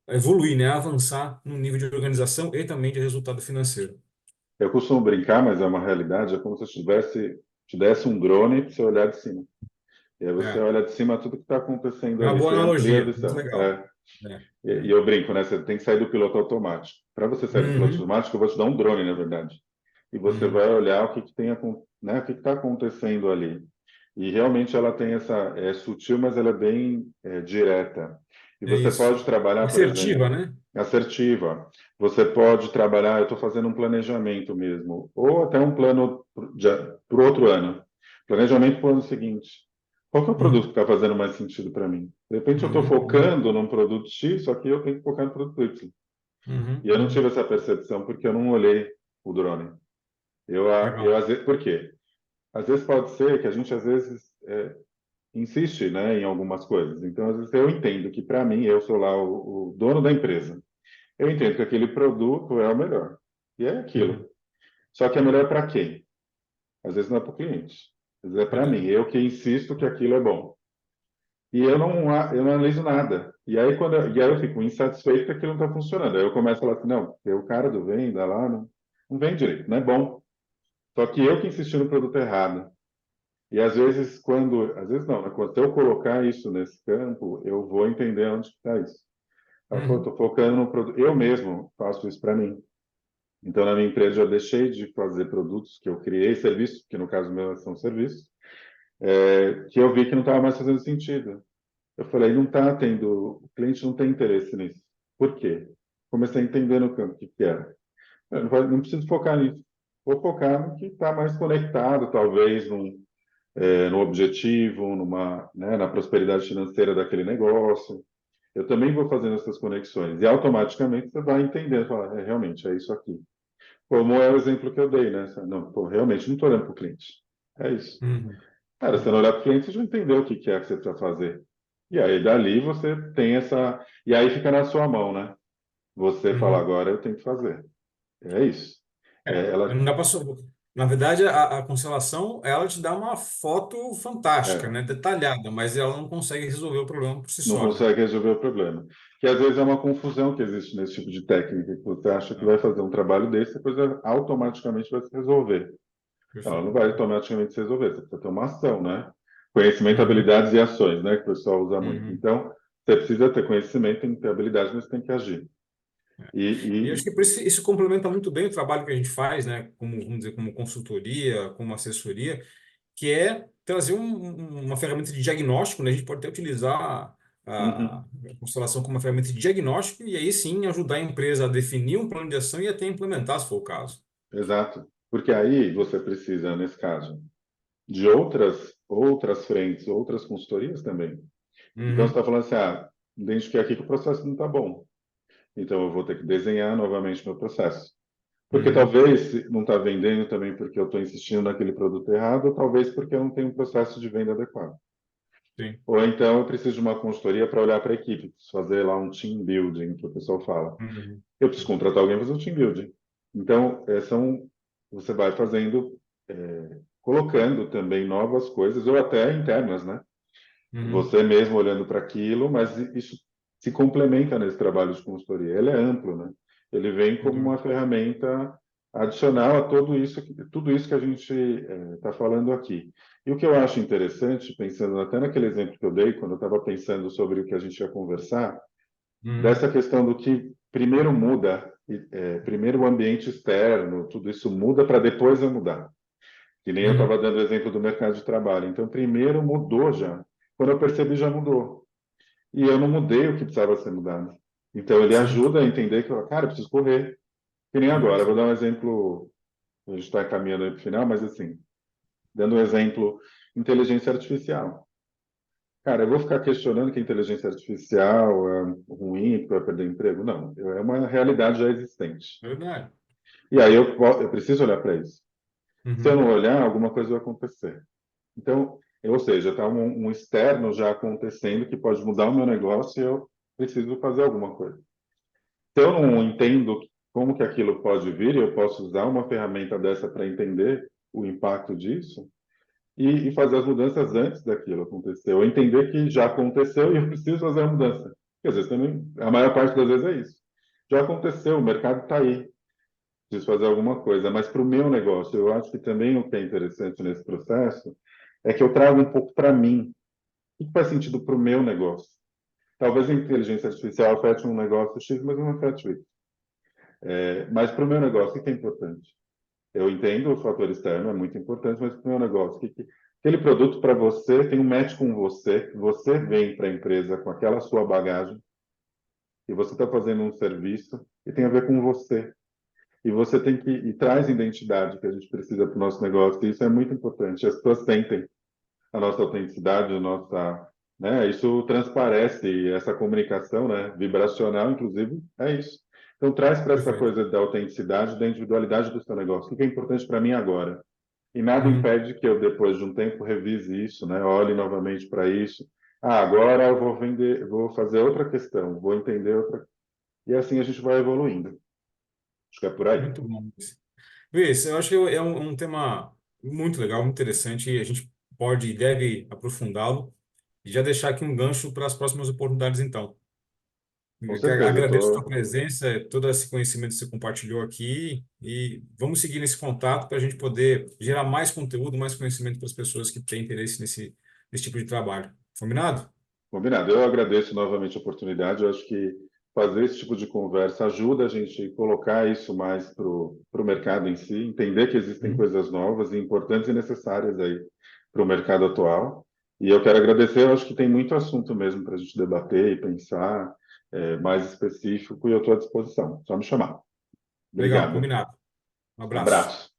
evoluir, né? A avançar no nível de organização e também de resultado financeiro. Eu costumo brincar, mas é uma realidade, é como se eu te desse um drone para você olhar de cima. E aí você É, olha de cima tudo que está acontecendo é uma ali, boa você amplia a analogia, muito visão. legal. É, E é. eu brinco, né? Você tem que sair do piloto automático. Para você sair do piloto Uhum, automático, eu vou te dar um drone, na verdade. E você uhum, vai olhar o que que tem, né? O que está acontecendo ali. E realmente ela tem essa, é sutil, mas ela é bem direta. E É você isso. pode trabalhar, por exemplo, Assertiva, né? assertiva. Você pode trabalhar, eu estou fazendo um planejamento mesmo, ou até um plano para o outro ano. Planejamento para o ano seguinte. Qual que é o produto que Uhum, está fazendo mais sentido para mim? De repente eu estou uhum, uhum, focando num produto X, só que eu tenho que focar no produto Y. uhum, E eu não tive uhum. essa percepção porque eu não olhei o drone. Legal. Às vezes, por quê? Às vezes pode ser que a gente, às vezes, insiste, né, em algumas coisas. Então, às vezes, eu entendo que, para mim, eu sou lá o dono da empresa. Eu entendo que aquele produto é o melhor. E é aquilo. Uhum. Só que é melhor para quem? Às vezes não é para o cliente. Às vezes é para mim. Verdade. Eu que insisto que aquilo é bom. E eu não analiso nada. E aí eu fico insatisfeito que aquilo não está funcionando. Aí eu começo a falar assim, não, porque o cara do venda lá não vende direito, não é bom. Só que eu que insisti no produto errado. E às vezes não, né? Quando eu colocar isso nesse campo, eu vou entender onde está isso. Eu Uhum, estou focando no produto. Eu mesmo faço isso para mim. Então, na minha empresa, eu deixei de fazer produtos que eu criei, serviços, que no caso meu são serviços, que eu vi que não estava mais fazendo sentido. Eu falei, não está tendo, o cliente não tem interesse nisso. Por quê? Comecei a entender no campo o que, que era. Eu não preciso focar nisso. Vou focar no que está mais conectado, talvez, no objetivo, né, na prosperidade financeira daquele negócio. Eu também vou fazendo essas conexões. E automaticamente você vai entendendo, falar, realmente, é isso aqui. Como é o exemplo que eu dei, né? Não, pô, realmente não estou olhando para o cliente. É isso. uhum, Cara, você uhum, não olhar para o cliente, você já entendeu o que que é que você precisa fazer. E aí, dali, você tem essa. E aí fica na sua mão, né? Você fala, uhum. agora eu tenho que fazer. É isso. Não dá para. Na verdade, a constelação, ela te dá uma foto fantástica, É, né? Detalhada, mas ela não consegue resolver o problema por si não só, né? consegue resolver o problema. Que às vezes é uma confusão que existe nesse tipo de técnica, que você acha que Ah, vai fazer um trabalho desse, depois automaticamente vai se resolver. Ela não perfeito. vai automaticamente se resolver, você precisa ter uma ação, né? Conhecimento, Uhum, habilidades e ações, né? Que o pessoal usa muito. uhum. Então, você precisa ter conhecimento, tem que ter habilidade, mas tem que agir. E eu acho E, que por isso complementa muito bem o trabalho que a gente faz, né? Como, vamos dizer, como consultoria, como assessoria, que é trazer uma ferramenta de diagnóstico, né? A gente pode até utilizar a uhum, constelação como uma ferramenta de diagnóstico e aí sim ajudar a empresa a definir um plano de ação e até implementar, se for o caso. exato. Porque aí você precisa, nesse caso, de outras frentes, outras consultorias também. Então, você está Uhum, falando assim, identifiquei aqui que o processo não está bom. Então, eu vou ter que desenhar novamente meu processo. Porque uhum, talvez não está vendendo também porque eu estou insistindo naquele produto errado, ou talvez porque eu não tenho um processo de venda adequado. sim. Ou então eu preciso de uma consultoria para olhar para a equipe, preciso fazer lá um team building, que o pessoal fala. Uhum, Eu preciso contratar alguém para fazer um team building. Então, você vai fazendo, colocando também novas coisas, ou até internas, né? uhum, Você mesmo olhando para aquilo, mas isso se complementa nesse trabalho de consultoria. Ele é amplo, né? Ele vem sem como uma dúvida. ferramenta adicional a tudo isso que a gente está falando aqui. E o que eu acho interessante, pensando até naquele exemplo que eu dei, quando eu estava pensando sobre o que a gente ia conversar, Uhum, dessa questão do que primeiro muda, primeiro o ambiente externo, tudo isso muda para depois eu mudar. Que nem eu estava uhum, dando o exemplo do mercado de trabalho. Então, primeiro mudou já. Quando eu percebi, já mudou. E eu não mudei o que precisava ser mudado. Então, ele sim, ajuda a entender que, cara, eu preciso correr. Que nem agora. Eu vou sim. dar um exemplo, a gente está caminhando aí para o final, mas assim, dando um exemplo, inteligência artificial. Cara, eu vou ficar questionando que a inteligência artificial é ruim, porque vai perder emprego? Não, é uma realidade já existente. Verdade. E aí eu preciso olhar para isso. Se eu Uhum, não olhar, alguma coisa vai acontecer. Então, ou seja, está um externo já acontecendo que pode mudar o meu negócio e eu preciso fazer alguma coisa. Se eu não entendo como que aquilo pode vir, eu posso usar uma ferramenta dessa para entender o impacto disso e fazer as mudanças antes daquilo acontecer. Ou entender que já aconteceu e eu preciso fazer a mudança. Porque às vezes também, a maior parte das vezes é isso. Já aconteceu, o mercado está aí, preciso fazer alguma coisa. Mas para o meu negócio, eu acho que também o que é interessante nesse processo é que eu trago um pouco para mim. O que faz sentido para o meu negócio? Talvez a inteligência artificial afete um negócio X, mas não afete o Y. Mas para o meu negócio, o que é importante? Eu entendo o fator externo, é muito importante, mas para o meu negócio, aquele produto para você tem um match com você, você vem para a empresa com aquela sua bagagem, e você está fazendo um serviço que tem a ver com você. E você tem que e traz identidade que a gente precisa para o nosso negócio. E isso é muito importante. As pessoas sentem a nossa autenticidade, a nossa, né? Isso transparece e essa comunicação, né? Vibracional, inclusive, é isso. Então traz para essa Perfeito. coisa da autenticidade, da individualidade do seu negócio. O que é importante para mim agora? E nada Uhum. impede que eu depois de um tempo revise isso, né? Olhe novamente para isso. Ah, agora eu vou vender, vou fazer outra questão, vou entender outra. E assim a gente vai evoluindo. Acho que é por aí. Muito bom. Luiz, eu acho que é um tema muito legal, muito interessante, e a gente pode e deve aprofundá-lo e já deixar aqui um gancho para as próximas oportunidades, então. Com Eu certeza, eu agradeço a tua tô presença, todo esse conhecimento que você compartilhou aqui e vamos seguir nesse contato para a gente poder gerar mais conteúdo, mais conhecimento para as pessoas que têm interesse nesse tipo de trabalho. Combinado? combinado. Eu agradeço novamente a oportunidade. Eu acho que fazer esse tipo de conversa ajuda a gente a colocar isso mais para o mercado em si, entender que existem Uhum. coisas novas e importantes e necessárias aí para o mercado atual. E eu quero agradecer. Eu acho que tem muito assunto mesmo para a gente debater e pensar, mais específico, e eu estou à disposição. Só me chamar. Legal, Obrigado. combinado. Um abraço. Abraço.